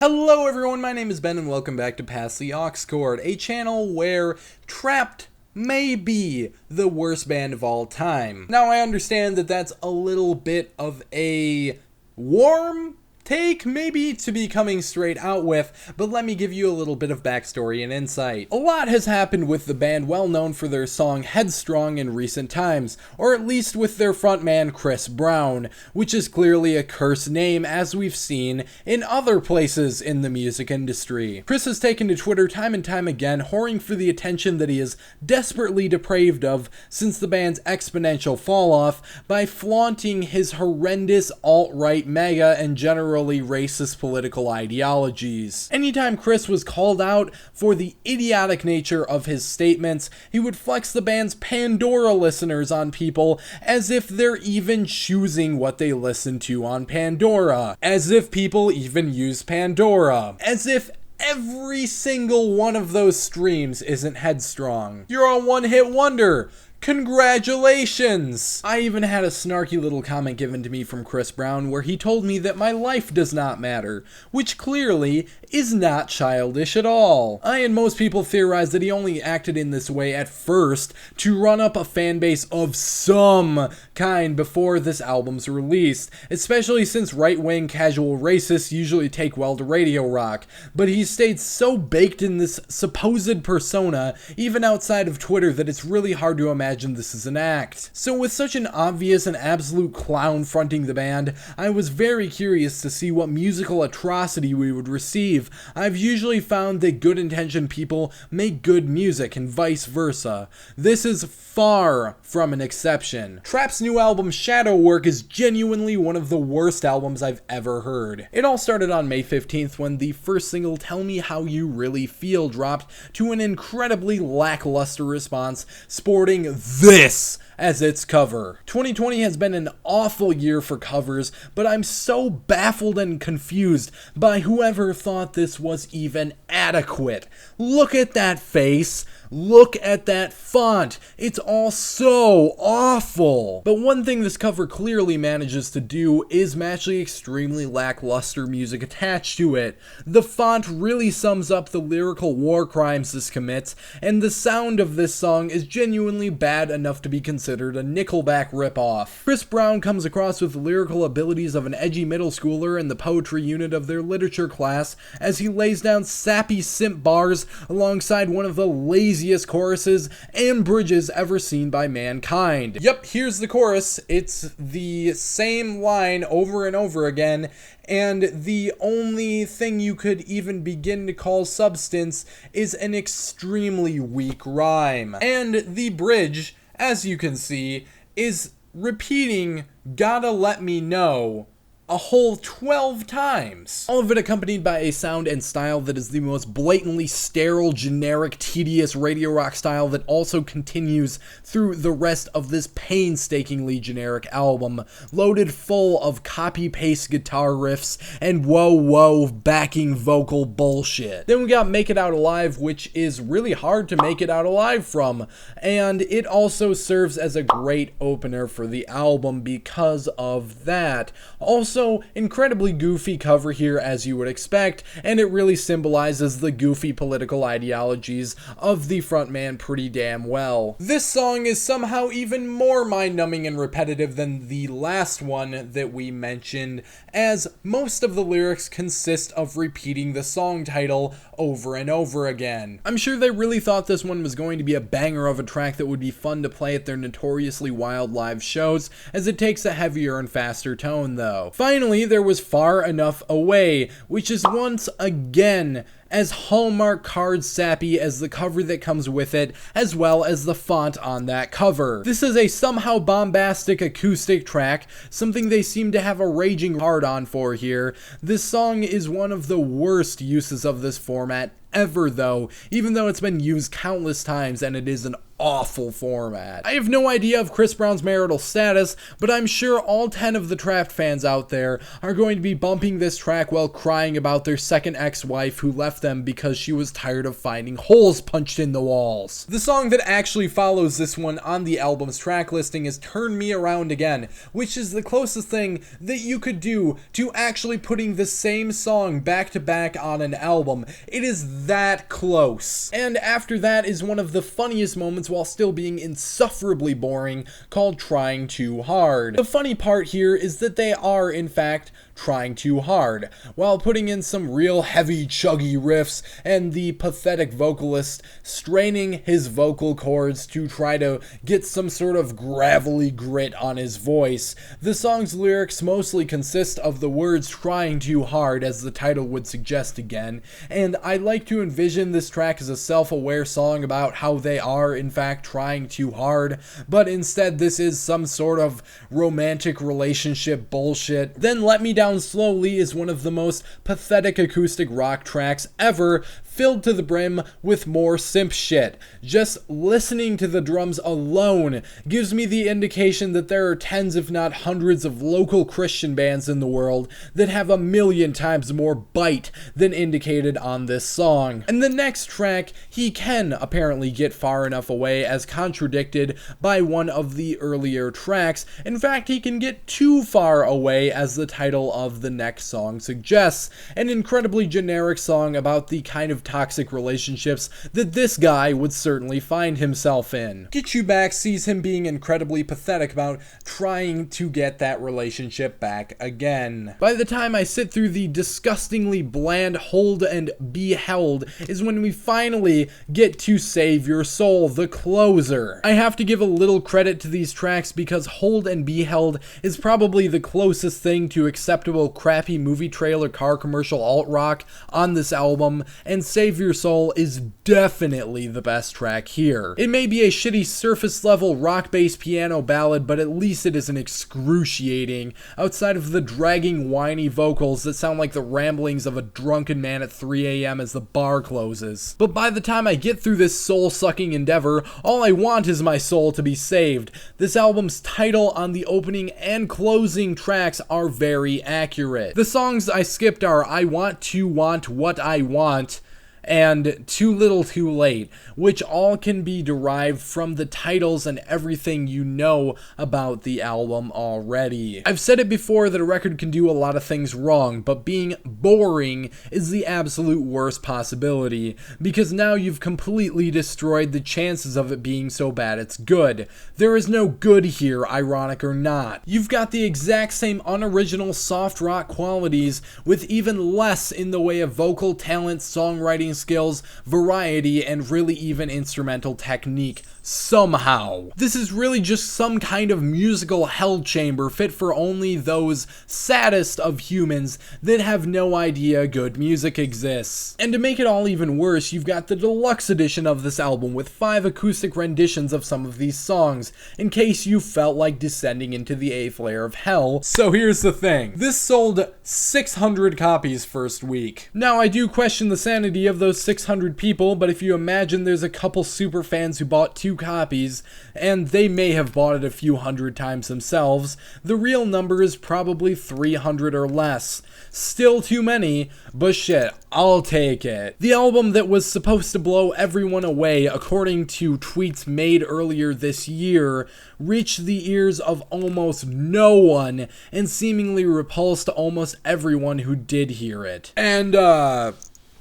Hello everyone, my name is Ben and welcome back to PASSTHEauxCORD, a channel where Trapt may be the worst band of all time. Now I understand that that's a little bit of a warm take, maybe, to be coming straight out with, but let me give you a little bit of backstory and insight. A lot has happened with the band, well known for their song Headstrong in recent times, or at least with their frontman Chris Brown, which is clearly a cursed name as we've seen in other places in the music industry. Chris has taken to Twitter time and time again, whoring for the attention that he is desperately depraved of since the band's exponential fall off by flaunting his horrendous alt-right MAGA and general racist political ideologies. Anytime Chris was called out for the idiotic nature of his statements, he would flex the band's Pandora listeners on people as if they're even choosing what they listen to on Pandora. As if people even use Pandora. As if every single one of those streams isn't Headstrong. You're a one-hit wonder. Congratulations! I even had a snarky little comment given to me from Chris Brown where he told me that my life does not matter, which clearly is not childish at all. I and most people theorize that he only acted in this way at first to run up a fan base of some kind before this album's released, especially since right-wing casual racists usually take well to radio rock, but he stayed so baked in this supposed persona, even outside of Twitter, that it's really hard to imagine this is an act. So with such an obvious and absolute clown fronting the band, I was very curious to see what musical atrocity we would receive. I've usually found that good-intentioned people make good music and vice versa. This is far from an exception. Trapt's new album Shadow Work is genuinely one of the worst albums I've ever heard. It all started on May 15th when the first single Tell Me How You Really Feel dropped to an incredibly lackluster response, sporting this as its cover. 2020 has been an awful year for covers, but I'm so baffled and confused by whoever thought this was even adequate. Look at that face. Look at that font. It's all so awful. But one thing this cover clearly manages to do is match the extremely lackluster music attached to it. The font really sums up the lyrical war crimes this commits, and the sound of this song is genuinely bad enough to be considered a Nickelback ripoff. Chris Brown comes across with the lyrical abilities of an edgy middle schooler in the poetry unit of their literature class as he lays down sappy simp bars alongside one of the laziest choruses and bridges ever seen by mankind. Yep, here's the chorus. It's the same line over and over again, and the only thing you could even begin to call substance is an extremely weak rhyme. And the bridge, as you can see, is repeating "gotta let me know" a whole 12 times. All of it accompanied by a sound and style that is the most blatantly sterile, generic, tedious radio rock style that also continues through the rest of this painstakingly generic album, loaded full of copy-paste guitar riffs and whoa backing vocal bullshit. Then we got Make It Out Alive, which is really hard to make it out alive from, and it also serves as a great opener for the album because of that. Also, incredibly goofy cover here as you would expect, and it really symbolizes the goofy political ideologies of the frontman pretty damn well. This song is somehow even more mind-numbing and repetitive than the last one that we mentioned, as most of the lyrics consist of repeating the song title over and over again. I'm sure they really thought this one was going to be a banger of a track that would be fun to play at their notoriously wild live shows, as it takes a heavier and faster tone though. Finally, there was Far Enough Away, which is once again as Hallmark card sappy as the cover that comes with it, as well as the font on that cover. This is a somehow bombastic acoustic track, something they seem to have a raging hard-on for here. This song is one of the worst uses of this format ever though, even though it's been used countless times and it is an awful format. I have no idea of Chris Brown's marital status, but I'm sure all 10 of the Trapt fans out there are going to be bumping this track while crying about their second ex-wife who left them because she was tired of finding holes punched in the walls. The song that actually follows this one on the album's track listing is Turn Me Around Again, which is the closest thing that you could do to actually putting the same song back to back on an album. It is that close. And after that is one of the funniest moments while still being insufferably boring, called Trying Too Hard. The funny part here is that they are, in fact, trying too hard, while putting in some real heavy chuggy riffs and the pathetic vocalist straining his vocal cords to try to get some sort of gravelly grit on his voice. The song's lyrics mostly consist of the words trying too hard, as the title would suggest again, and I like to envision this track as a self-aware song about how they are in fact trying too hard, but instead this is some sort of romantic relationship bullshit. Then Let Me Down Slowly is one of the most pathetic acoustic rock tracks ever, filled to the brim with more simp shit. Just listening to the drums alone gives me the indication that there are tens if not hundreds of local Christian bands in the world that have a million times more bite than indicated on this song. And the next track, he can apparently get far enough away as contradicted by one of the earlier tracks. In fact, he can get too far away, as the title of the next song suggests. An incredibly generic song about the kind of toxic relationships that this guy would certainly find himself in. Get You Back sees him being incredibly pathetic about trying to get that relationship back again. By the time I sit through the disgustingly bland Hold and Be Held is when we finally get to Save Your Soul, the closer. I have to give a little credit to these tracks because Hold and Be Held is probably the closest thing to acceptable crappy movie trailer car commercial alt-rock on this album, and Save Your Soul is definitely the best track here. It may be a shitty surface-level rock-based piano ballad, but at least it isn't excruciating, outside of the dragging, whiny vocals that sound like the ramblings of a drunken man at 3 a.m. as the bar closes. But by the time I get through this soul-sucking endeavor, all I want is my soul to be saved. This album's title on the opening and closing tracks are very accurate. The songs I skipped are I Want to Want What I Want and Too Little Too Late, which all can be derived from the titles and everything you know about the album already. I've said it before that a record can do a lot of things wrong, but being boring is the absolute worst possibility, because now you've completely destroyed the chances of it being so bad it's good. There is no good here, ironic or not. You've got the exact same unoriginal soft rock qualities with even less in the way of vocal talent, songwriting skills, variety, and really even instrumental technique. Somehow. This is really just some kind of musical hell chamber fit for only those saddest of humans that have no idea good music exists. And to make it all even worse, you've got the deluxe edition of this album with 5 acoustic renditions of some of these songs, in case you felt like descending into the 8th layer of hell. So here's the thing. This sold 600 copies first week. Now, I do question the sanity of those 600 people, but if you imagine there's a couple super fans who bought 2 copies, and they may have bought it a few hundred times themselves, the real number is probably 300 or less. Still too many, but shit, I'll take it. The album that was supposed to blow everyone away, according to tweets made earlier this year, reached the ears of almost no one, and seemingly repulsed almost everyone who did hear it. And,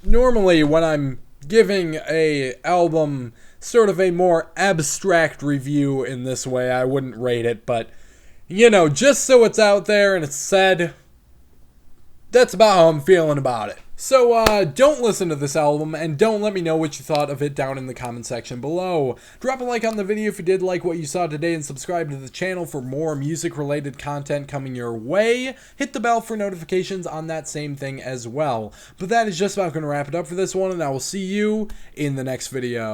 normally when I'm giving a album sort of a more abstract review in this way, I wouldn't rate it, but, you know, just so it's out there and it's said, that's about how I'm feeling about it. So, don't listen to this album, and don't let me know what you thought of it down in the comment section below. Drop a like on the video if you did like what you saw today, and subscribe to the channel for more music-related content coming your way. Hit the bell for notifications on that same thing as well. But that is just about going to wrap it up for this one, and I will see you in the next video.